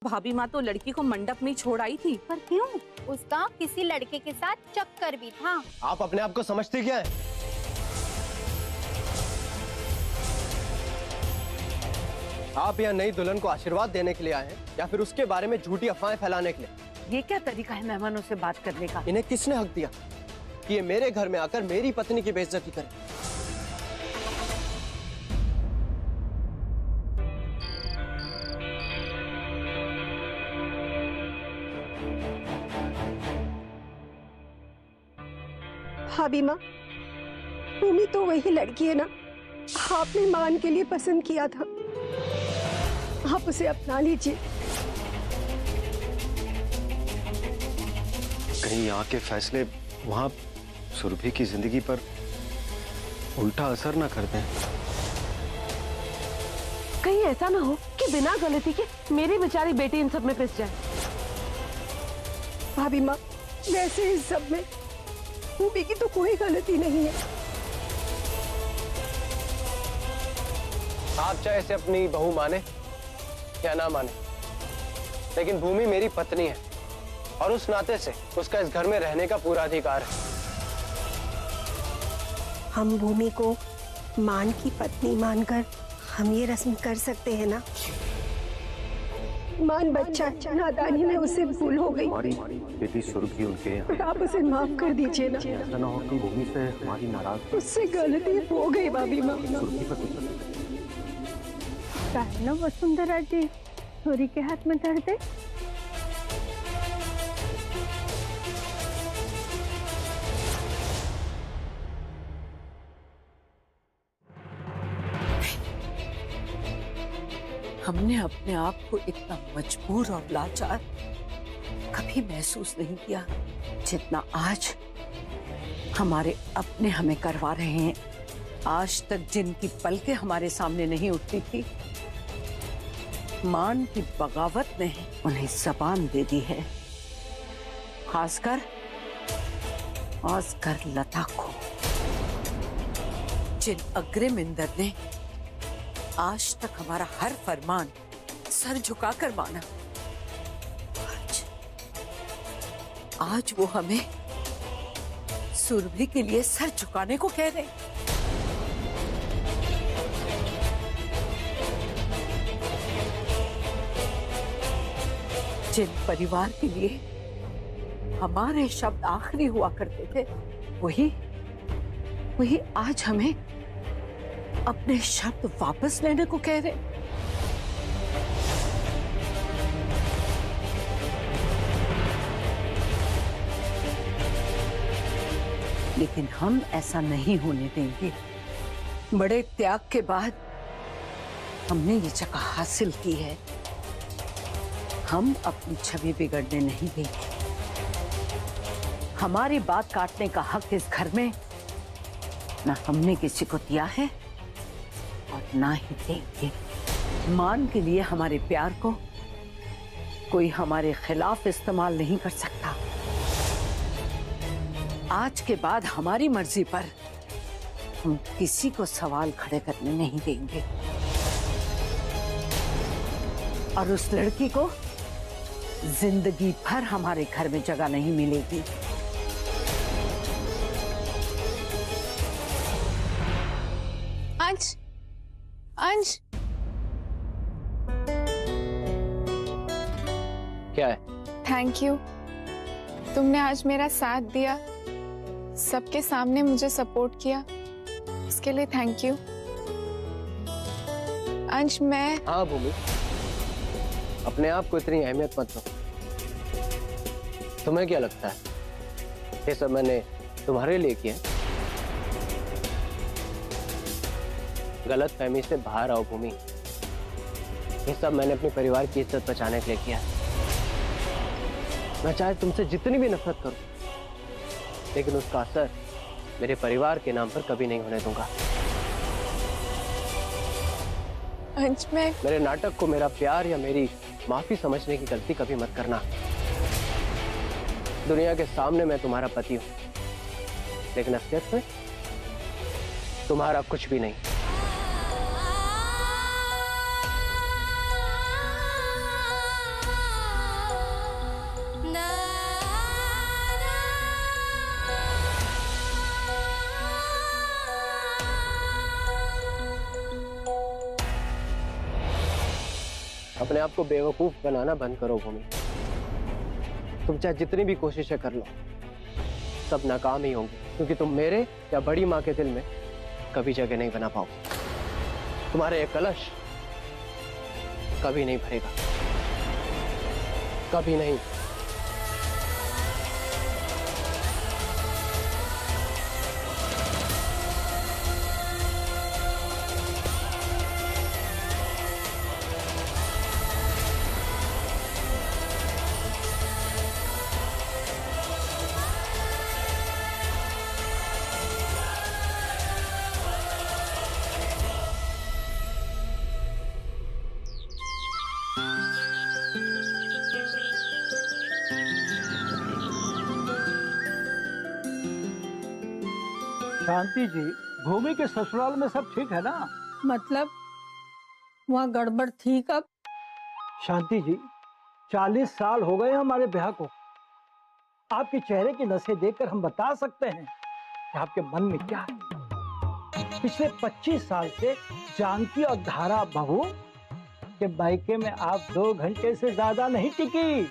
भाभी माँ तो लड़की को मंडप में छोड़ आई थी। पर क्यों? उसका किसी लड़के के साथ चक्कर भी था। आप अपने आप को समझती क्या है? आप यहाँ नई दुल्हन को आशीर्वाद देने के लिए आए हैं या फिर उसके बारे में झूठी अफवाहें फैलाने के लिए? ये क्या तरीका है मेहमानों से बात करने का? इन्हें किसने हक दिया कि ये मेरे घर में आकर मेरी पत्नी की बेइज्जती करे? भाभी माँ, भूमि तो वही लड़की है ना आपने मान के लिए पसंद किया था, आप उसे अपना लीजिए। कहीं यहाँ के फैसले वहाँ सुरभि की जिंदगी पर उल्टा असर ना कर दें। कहीं ऐसा ना हो कि बिना गलती के मेरी बेचारी बेटी इन सब में पिस जाए। भाभी माँ, वैसे इस सब में भूमि की तो कोई गलती नहीं है। आप चाहे इसे अपनी बहू माने या ना माने, लेकिन भूमि मेरी पत्नी है और उस नाते से उसका इस घर में रहने का पूरा अधिकार है। हम भूमि को मान की पत्नी मानकर हम ये रस्म कर सकते हैं ना? मान बच्चा नादानी में उसे भूल हो गई। हमारी बेटी सुरभि उनके यहाँ, पर आप उसे माफ कर दीजिए ना। ऐसा ना हो कि भूमि से हमारी नाराज उससे गलती हो गई भाभी माँ। सुरभि पर कुछ ना वसुंधरा जी छोरी के हाथ में धर दे। हमने अपने आप को इतना मजबूर और लाचार कभी महसूस नहीं किया जितना आज हमारे अपने हमें करवा रहे हैं। आज तक जिनकी पलकें हमारे सामने नहीं उठती थी, मान की बगावत ने उन्हें जबान दे दी है। खासकर लता को, जिन अग्रिम इंदर ने आज तक हमारा हर फरमान सर झुकाकर माना, आज वो हमें सुरभि के लिए सर झुकाने को कह रहे। जिन परिवार के लिए हमारे शब्द आखिरी हुआ करते थे, वही आज हमें अपने शब्द वापस लेने को कह रहे। लेकिन हम ऐसा नहीं होने देंगे। बड़े त्याग के बाद हमने ये जगह हासिल की है। हम अपनी छवि बिगड़ने नहीं देंगे। हमारी बात काटने का हक इस घर में ना हमने किसी को दिया है और ना ही देंगे। मान के लिए हमारे प्यार को कोई हमारे खिलाफ इस्तेमाल नहीं कर सकता। आज के बाद हमारी मर्जी पर हम किसी को सवाल खड़े करने नहीं देंगे और उस लड़की को जिंदगी भर हमारे घर में जगह नहीं मिलेगी। अंश क्या है? थैंक यू, तुमने आज मेरा साथ दिया, सबके सामने मुझे सपोर्ट किया, इसके लिए थैंक यू। अंश मैं हाँ भूमि, अपने आप को इतनी अहमियत मत दो। तुम्हें क्या लगता है ये सब मैंने तुम्हारे लिए किया? गलत फहमी से बाहर आओ भूमि। ये सब मैंने अपने परिवार की इज्जत बचाने के लिए किया। मैं चाहे तुमसे जितनी भी नफरत करूं, लेकिन उसका असर मेरे परिवार के नाम पर कभी नहीं होने दूंगा। अंश मैं मेरे नाटक को मेरा प्यार या मेरी माफी समझने की गलती कभी मत करना। दुनिया के सामने मैं तुम्हारा पति हूं, लेकिन असलियत में तुम्हारा कुछ भी नहीं। अपने आप को बेवकूफ बनाना बंद करो भूमि। तुम चाहे जितनी भी कोशिशें कर लो, सब नाकाम ही होंगी, क्योंकि तुम मेरे या बड़ी माँ के दिल में कभी जगह नहीं बना पाओगे। तुम्हारे ये कलश कभी नहीं भरेगा, कभी नहीं। शांति जी, भूमि के ससुराल में सब ठीक है ना? मतलब वहाँ गड़बड़ थी कब? शांति जी, 40 साल हो गए हमारे ब्याह को। आपके चेहरे की नसें देखकर हम बता सकते हैं कि आपके मन में क्या है। पिछले 25 साल से जानकी और धारा बहू के मायके में आप 2 घंटे से ज्यादा नहीं टिकी,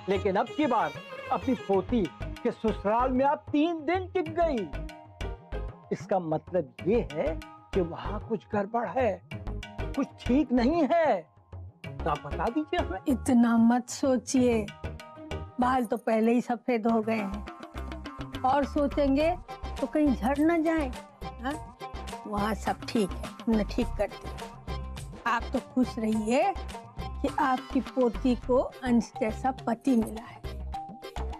लेकिन अब की बार अपनी पोती के ससुराल में आप 3 दिन टिक गई। इसका मतलब ये है कि वहां कुछ गड़बड़ है, कुछ ठीक नहीं है। तो आप बता दीजिए हमें। इतना मत सोचिए, बाल तो पहले ही सफेद हो गए हैं, और सोचेंगे तो कहीं झड़ न जाए। वहाँ सब ठीक है, हमने ठीक कर दिया। आप तो खुश रहिए कि आपकी पोती को अंश जैसा पति मिला है।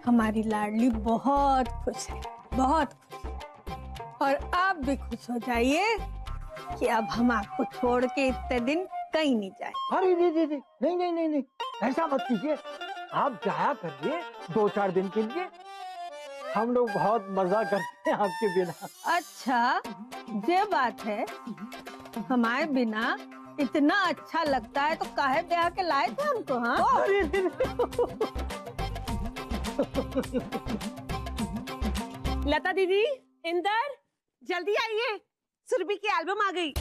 हमारी लाडली बहुत खुश है, बहुत खुश। और आप भी खुश हो जाइए कि अब हम आपको छोड़ के इतने दिन कहीं नहीं जाए। अरे नहीं, ऐसा मत कीजिए। आप जाया करिए 2-4 दिन के लिए। हम लोग बहुत मजा करते हैं आपके बिना। अच्छा, ये बात है। हमारे बिना इतना अच्छा लगता है तो काहे ब्याह के लाए थे हमको? हाँ, लता दीदी, इंदर, जल्दी आइए, सुरभि की एल्बम आ गई।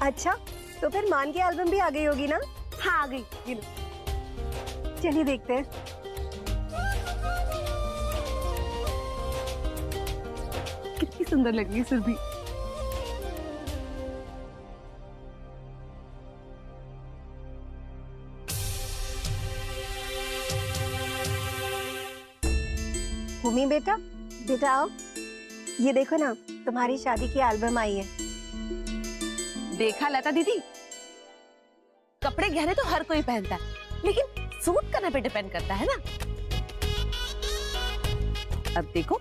अच्छा, तो फिर मान की एल्बम भी आ गई होगी ना? हाँ, आ गई। ये लो। चलिए देखते हैं। कितनी सुंदर लग रही है सुरभि। भूमि बेटा, बेटा आओ, ये देखो ना, तुम्हारी शादी की एल्बम आई है। देखा लता दीदी, कपड़े गहने तो हर कोई पहनता है, लेकिन सूट करने पे डिपेंड करता है ना। अब देखो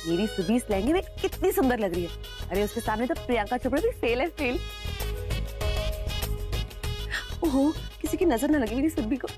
मेरी सुबह इस लहंगे में कितनी सुंदर लग रही है। अरे उसके सामने तो प्रियंका चोपड़ा भी फेल है, फेल। ओहो, किसी की नजर ना लगी मेरी सुबह को।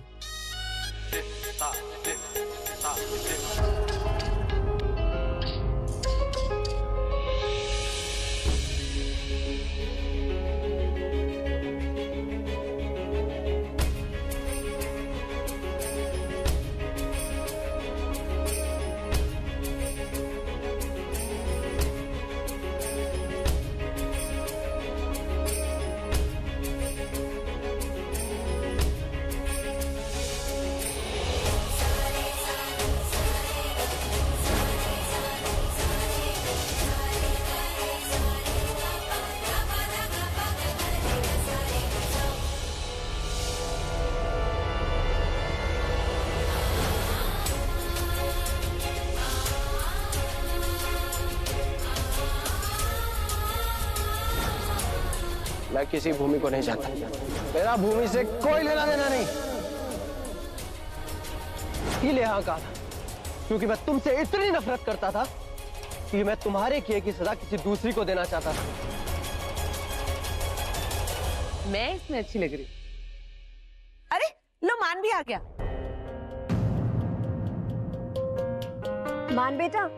मैं किसी भूमि को नहीं जानता। मेरा भूमि से कोई लेना देना नहीं। इसीलिए यहाँ कहा था, क्योंकि मैं तुमसे इतनी नफरत करता था कि मैं तुम्हारे किए की सजा किसी दूसरी को देना चाहता था। मैं इसमें अच्छी लग रही। अरे लो, मान भी आ गया। मान बेटा,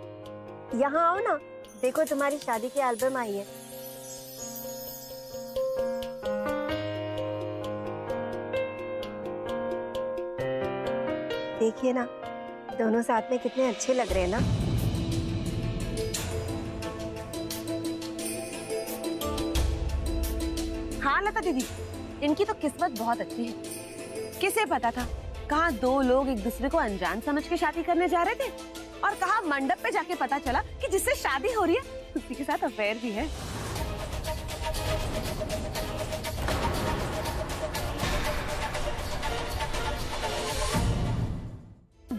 यहाँ आओ ना, देखो तुम्हारी शादी की एल्बम आई है। देखिए ना, दोनों साथ में कितने अच्छे लग रहे हैं ना। था दीदी, इनकी तो किस्मत बहुत अच्छी है। किसे पता था कहाँ दो लोग एक दूसरे को अनजान समझ के शादी करने जा रहे थे, और कहाँ मंडप पे जाके पता चला कि जिससे शादी हो रही है उसी के साथ अफेयर भी है।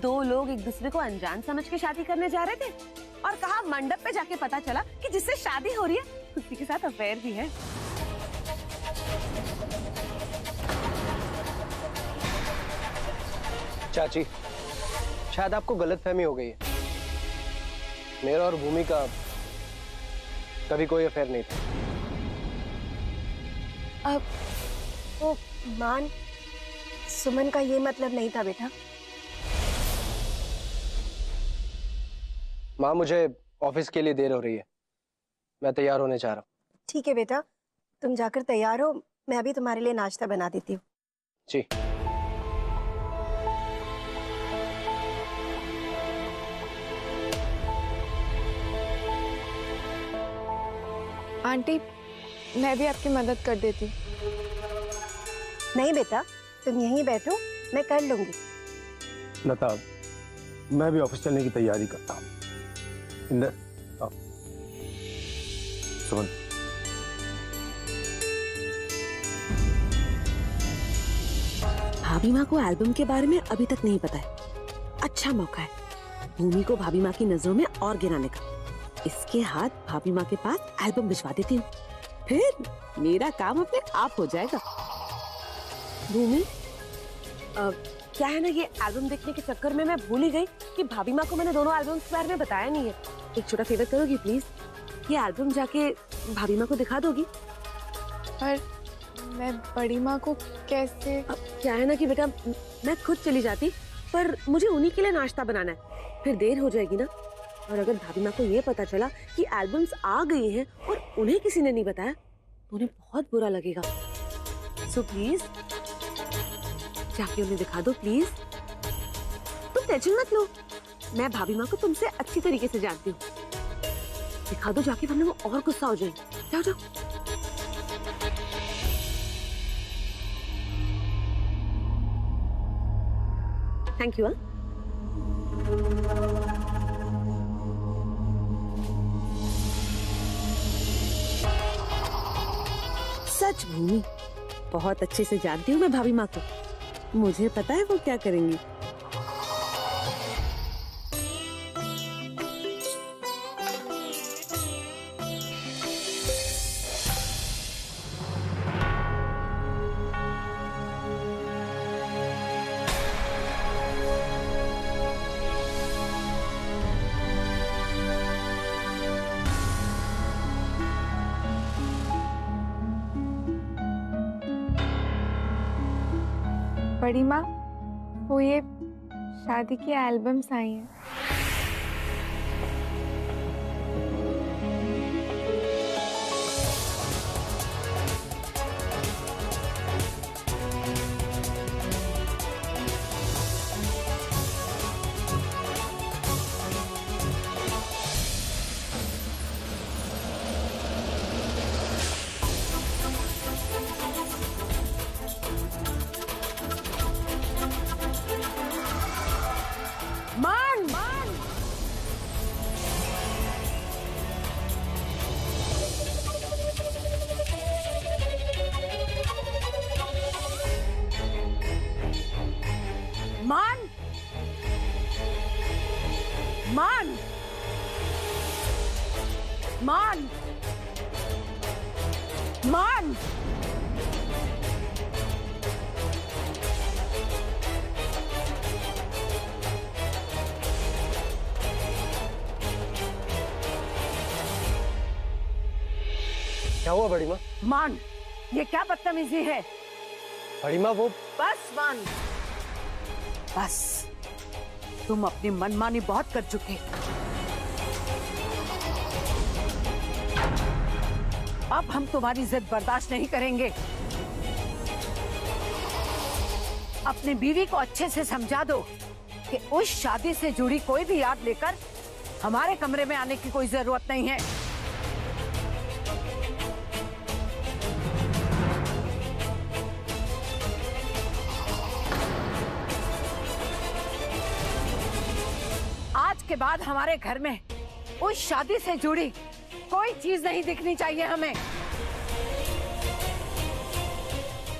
दो लोग एक दूसरे को अनजान समझ के शादी करने जा रहे थे, और कहाँ मंडप पे जाके पता चला कि जिससे शादी हो रही है उसी के साथ अफेयर भी है। चाची, शायद आपको गलतफहमी हो गई है। मेरा और भूमि का कभी कोई अफेयर नहीं था। अब वो मान, सुमन का ये मतलब नहीं था बेटा। माँ, मुझे ऑफिस के लिए देर हो रही है, मैं तैयार होने जा रहा हूँ। ठीक है बेटा, तुम जाकर तैयार हो, मैं अभी तुम्हारे लिए नाश्ता बना देती हूँ। जी। आंटी, मैं भी आपकी मदद कर देती। नहीं बेटा, तुम यहीं बैठो, मैं कर लूंगी। लता, मैं भी ऑफिस चलने की तैयारी करता हूँ। इंदर, आओ। सुमन, भाभी माँ को एल्बम के बारे में अभी तक नहीं पता है। अच्छा मौका है भूमि को भाभी माँ की नजरों में और गिराने का। इसके हाथ भाभी माँ के पास एल्बम भिजवा देती हूँ, फिर मेरा काम अपने आप हो जाएगा। भूमि, क्या है ना, ये एल्बम देखने के चक्कर में मैं भूल ही गई कि भाभी माँ को मैंने दोनों एल्बम्स के बारे में बताया नहीं है। एक छोटा फेवर करोगी प्लीज? ये एल्बम जाके भाभी माँ को दिखा दोगी? पर मैं बड़ी माँ को कैसे? क्या है ना कि बेटा, मैं खुद चली जाती, पर मुझे उन्हीं के लिए नाश्ता बनाना है, फिर देर हो जाएगी ना। और अगर भाभी माँ को ये पता चला कि एल्बम्स आ गई हैं और उन्हें किसी ने नहीं बताया तो उन्हें बहुत बुरा लगेगा। सो प्लीज जाके उन्हें दिखा दो प्लीज। तुम टेंशन मत लो, मैं भाभी माँ को तुमसे अच्छी तरीके से जानती हूँ। दिखा दो जाके, वरना वो और गुस्सा हो जाएगी। जाओ जाओ। Thank you. सच भूमि, बहुत अच्छे से जानती हूँ मैं भाभी माँ को, मुझे पता है वो क्या करेंगी। बड़ी माँ, वो ये शादी की एल्बम्स आई हैं। मान, मान, मान, मान। क्या हुआ बड़ी माँ? मान, ये क्या बदतमीजी है? बड़ी माँ, वो बस मान, बस। तुम अपनी मनमानी बहुत कर चुके। अब हम तुम्हारी जिद बर्दाश्त नहीं करेंगे। अपनी बीवी को अच्छे से समझा दो कि उस शादी से जुड़ी कोई भी याद लेकर हमारे कमरे में आने की कोई जरूरत नहीं है। के बाद हमारे घर में उस शादी से जुड़ी कोई चीज नहीं दिखनी चाहिए हमें।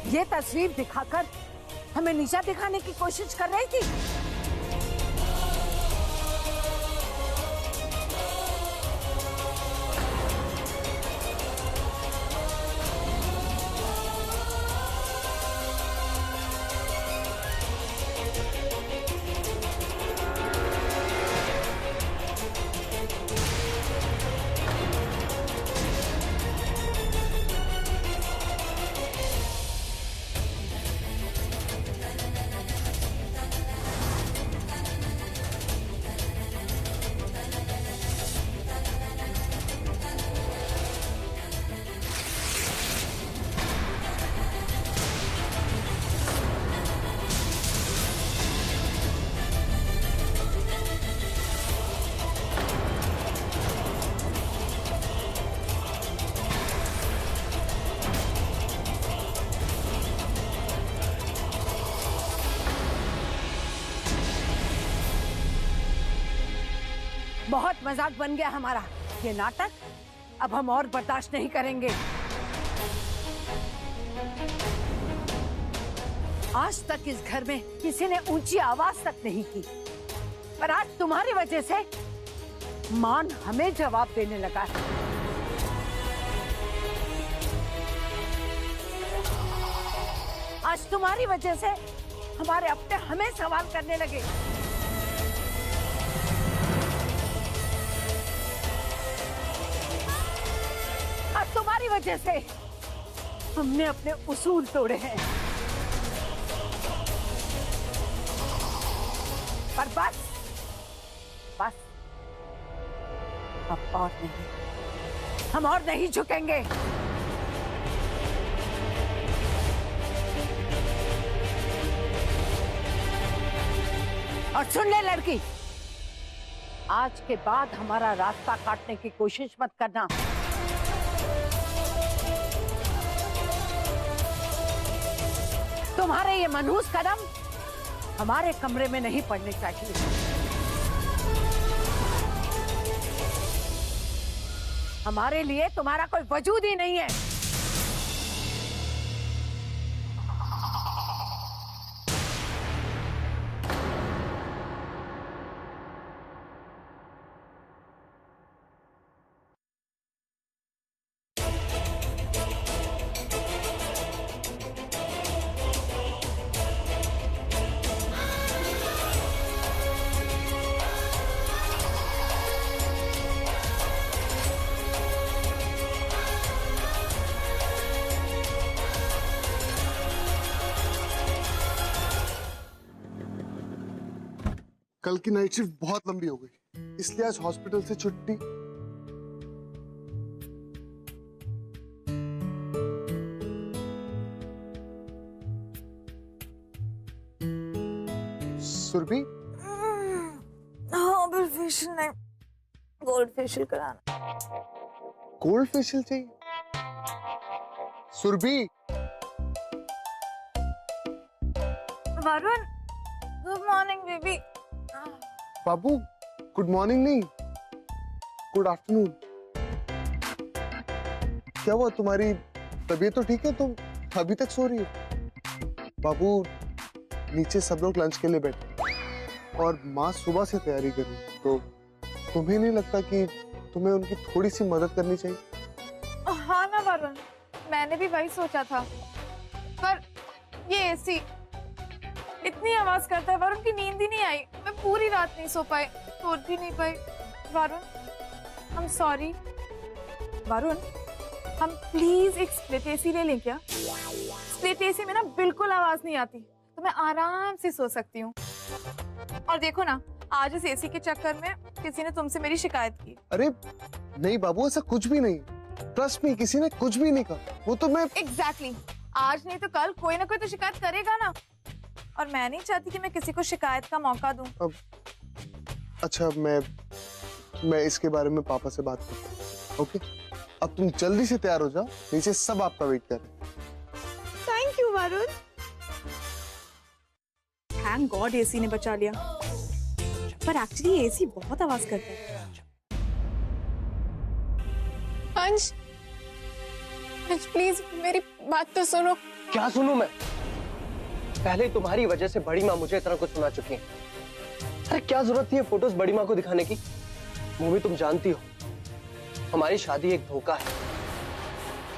ये तस्वीर दिखाकर हमें नीचा दिखाने की कोशिश कर रही थी। बहुत मजाक बन गया हमारा ये नाटक। अब हम और बर्दाश्त नहीं करेंगे। आज तक इस घर में किसी ने ऊंची आवाज तक नहीं की, पर आज तुम्हारी वजह से मान हमें जवाब देने लगा है। आज तुम्हारी वजह से हमारे अपने हमें सवाल करने लगे। आज तुम्हारी वजह से हमने अपने उसूल तोड़े हैं। पर बस बस अब और नहीं, हम और नहीं झुकेंगे। और सुन ले लड़की, आज के बाद हमारा रास्ता काटने की कोशिश मत करना। तुम्हारे ये मनहूस कदम हमारे कमरे में नहीं पड़ने चाहिए। हमारे लिए तुम्हारा कोई वजूद ही नहीं है। कल की नाइट शिफ्ट बहुत लंबी हो गई, इसलिए आज हॉस्पिटल से छुट्टी। सुरभि, हाँ बिल फेशियल नहीं, गोल्ड फेशियल कराना। गोल्ड फेशियल चाहिए? Surabhi, Varun, good morning baby. बाबू गुड मॉर्निंग नहीं, गुड आफ्टरनून। क्या हुआ, तुम्हारी तबीयत तो ठीक है? तुम अभी तक सो रही हो? बाबू नीचे सब लोग लंच के लिए बैठे और माँ सुबह से तैयारी कर रही, तो तुम्हें नहीं लगता कि तुम्हें उनकी थोड़ी सी मदद करनी चाहिए? हाँ ना वरुण, मैंने भी वही सोचा था, पर ये एसी इतनी आवाज करता है वरुण की नींद ही नहीं आई। मैं पूरी रात नहीं सो पाई, सो भी नहीं पाई। Varun I am sorry. Varun हम प्लीज एक स्प्लिट एसी ले लें क्या? स्प्लिट एसी में ना बिल्कुल आवाज नहीं आती, तो मैं आराम से सो सकती हूँ। और देखो ना, आज इस एसी के चक्कर में किसी ने तुमसे मेरी शिकायत की। अरे नहीं बाबू, ऐसा कुछ भी नहीं, ट्रस्ट मी, किसी ने कुछ भी नहीं कहा। वो तो मैं एग्जैक्टली आज नहीं तो कल कोई ना कोई तो शिकायत करेगा ना, और मैं नहीं चाहती कि मैं किसी को शिकायत का मौका दूं। अच्छा, मैं इसके बारे में पापा से बात करता हूँ। ओके, अब तुम जल्दी से तैयार हो जाओ, नीचे सब आपका वेट कर रहे हैं। Thank you Varun, thank God AC ने बचा लिया। पर एक्चुअली एसी बहुत आवाज करता है। अंश, अंश प्लीज मेरी बात तो सुनो। क्या सुनूं मैं? पहले तुम्हारी वजह से बड़ी माँ मुझे इतना कुछ सुना चुकी है। अरे क्या जरूरत थी ये फोटोज बड़ी माँ को दिखाने की? वो भी तुम जानती हो हमारी शादी एक धोखा है,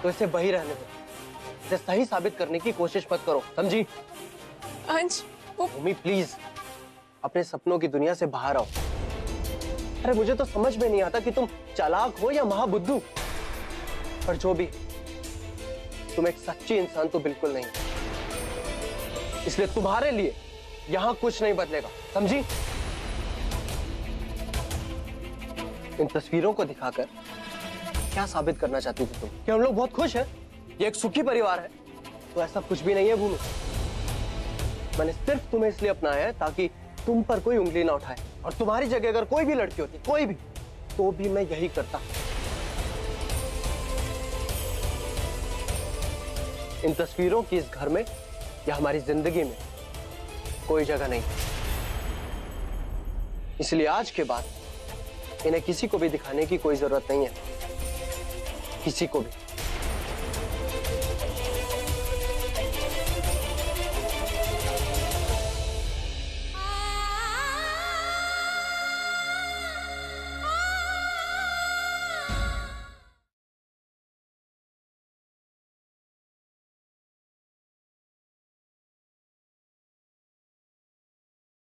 तो इसे वही रहने दो। इसे सही साबित करने की कोशिश मत करो, समझी? अंश भूमि प्लीज अपने सपनों की दुनिया से बाहर आओ। अरे मुझे तो समझ में नहीं आता कि तुम चालाक हो या महाबुद्धू, पर जो भी तुम एक सच्ची इंसान तो बिल्कुल नहीं, इसलिए तुम्हारे लिए यहां कुछ नहीं बदलेगा, समझी? इन तस्वीरों को दिखाकर क्या साबित करना चाहती थी तुम? कि हम लोग बहुत खुश हैं, ये एक सुखी परिवार है? तो ऐसा कुछ भी नहीं है भूमि। मैंने सिर्फ तुम्हें इसलिए अपनाया है ताकि तुम पर कोई उंगली ना उठाए, और तुम्हारी जगह अगर कोई भी लड़की होती, कोई भी, तो भी मैं यही करता। इन तस्वीरों की इस घर में या हमारी जिंदगी में कोई जगह नहीं, इसलिए आज के बाद इन्हें किसी को भी दिखाने की कोई जरूरत नहीं है, किसी को भी।